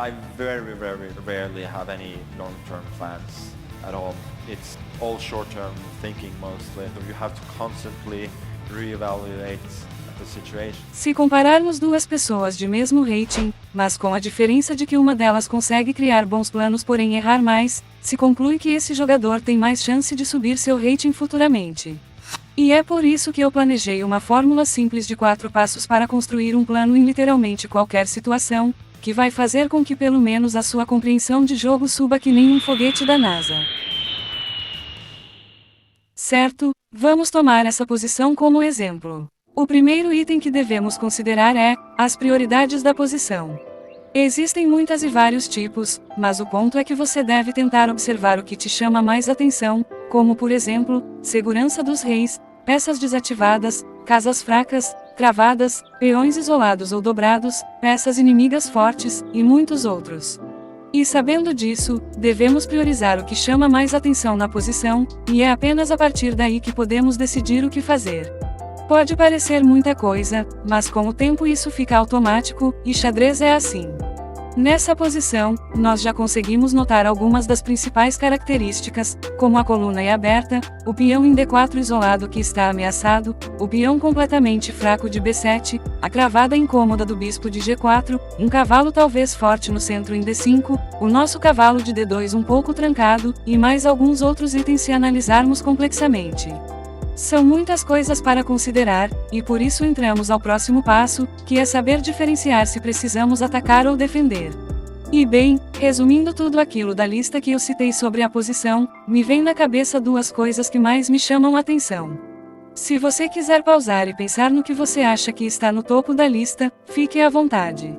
I very, very rarely have any long-term plans at all. It's all short-term thinking mostly. You have to constantly reevaluate the situation. Se compararmos duas pessoas de mesmo rating, mas com a diferença de que uma delas consegue criar bons planos porém errar mais, se conclui que esse jogador tem mais chance de subir seu rating futuramente. E é por isso que eu planejei uma fórmula simples de 4 passos para construir um plano em literalmente qualquer situação, que vai fazer com que pelo menos a sua compreensão de jogo suba que nem um foguete da NASA. Certo, vamos tomar essa posição como exemplo. O primeiro item que devemos considerar é as prioridades da posição. Existem muitas e vários tipos, mas o ponto é que você deve tentar observar o que te chama mais atenção, como por exemplo, segurança dos reis, peças desativadas, casas fracas, cravadas, peões isolados ou dobrados, peças inimigas fortes, e muitos outros. E sabendo disso, devemos priorizar o que chama mais atenção na posição, e é apenas a partir daí que podemos decidir o que fazer. Pode parecer muita coisa, mas com o tempo isso fica automático, e xadrez é assim. Nessa posição, nós já conseguimos notar algumas das principais características, como a coluna é aberta, o peão em D4 isolado que está ameaçado, o peão completamente fraco de B7, a cravada incômoda do bispo de G4, um cavalo talvez forte no centro em D5, o nosso cavalo de D2 um pouco trancado, e mais alguns outros itens se analisarmos complexamente. São muitas coisas para considerar, e por isso entramos ao próximo passo, que é saber diferenciar se precisamos atacar ou defender. E bem, resumindo tudo aquilo da lista que eu citei sobre a posição, me vem na cabeça duas coisas que mais me chamam a atenção. Se você quiser pausar e pensar no que você acha que está no topo da lista, fique à vontade.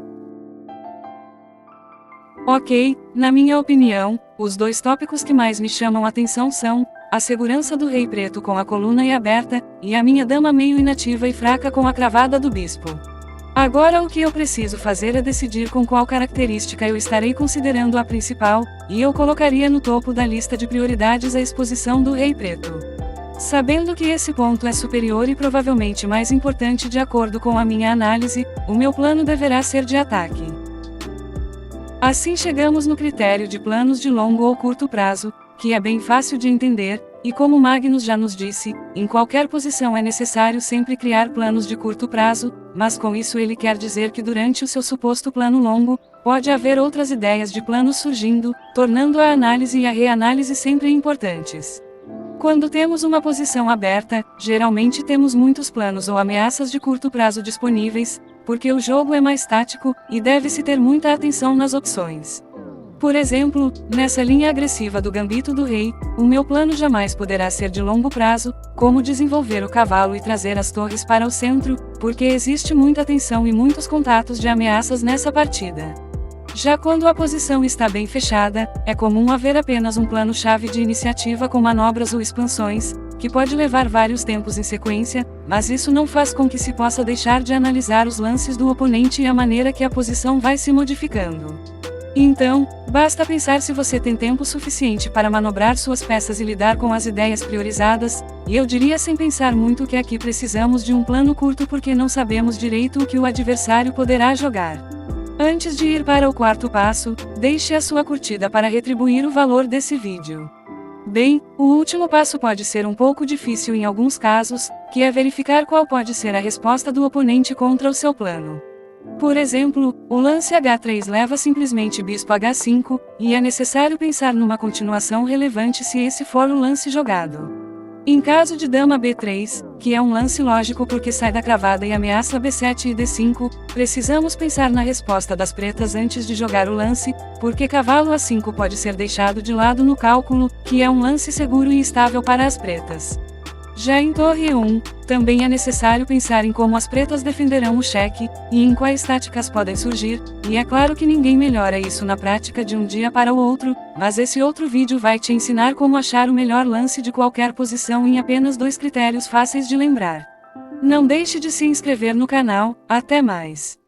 Ok, na minha opinião, os dois tópicos que mais me chamam a atenção são a segurança do rei preto com a coluna e aberta, e a minha dama meio inativa e fraca com a cravada do bispo. Agora o que eu preciso fazer é decidir com qual característica eu estarei considerando a principal, e eu colocaria no topo da lista de prioridades a exposição do rei preto. Sabendo que esse ponto é superior e provavelmente mais importante de acordo com a minha análise, o meu plano deverá ser de ataque. Assim chegamos no critério de planos de longo ou curto prazo, que é bem fácil de entender, e como Magnus já nos disse, em qualquer posição é necessário sempre criar planos de curto prazo, mas com isso ele quer dizer que durante o seu suposto plano longo, pode haver outras ideias de planos surgindo, tornando a análise e a reanálise sempre importantes. Quando temos uma posição aberta, geralmente temos muitos planos ou ameaças de curto prazo disponíveis, porque o jogo é mais tático, e deve-se ter muita atenção nas opções. Por exemplo, nessa linha agressiva do gambito do rei, o meu plano jamais poderá ser de longo prazo, como desenvolver o cavalo e trazer as torres para o centro, porque existe muita tensão e muitos contatos de ameaças nessa partida. Já quando a posição está bem fechada, é comum haver apenas um plano-chave de iniciativa com manobras ou expansões, que pode levar vários tempos em sequência, mas isso não faz com que se possa deixar de analisar os lances do oponente e a maneira que a posição vai se modificando. Então, basta pensar se você tem tempo suficiente para manobrar suas peças e lidar com as ideias priorizadas, e eu diria sem pensar muito que aqui precisamos de um plano curto porque não sabemos direito o que o adversário poderá jogar. Antes de ir para o quarto passo, deixe a sua curtida para retribuir o valor desse vídeo. Bem, o último passo pode ser um pouco difícil em alguns casos, que é verificar qual pode ser a resposta do oponente contra o seu plano. Por exemplo, o lance H3 leva simplesmente bispo H5, e é necessário pensar numa continuação relevante se esse for o lance jogado. Em caso de dama B3, que é um lance lógico porque sai da cravada e ameaça B7 e D5, precisamos pensar na resposta das pretas antes de jogar o lance, porque cavalo A5 pode ser deixado de lado no cálculo, que é um lance seguro e estável para as pretas. Já em torre 1, também é necessário pensar em como as pretas defenderão o cheque, e em quais táticas podem surgir, e é claro que ninguém melhora isso na prática de um dia para o outro, mas esse outro vídeo vai te ensinar como achar o melhor lance de qualquer posição em apenas 2 critérios fáceis de lembrar. Não deixe de se inscrever no canal, até mais!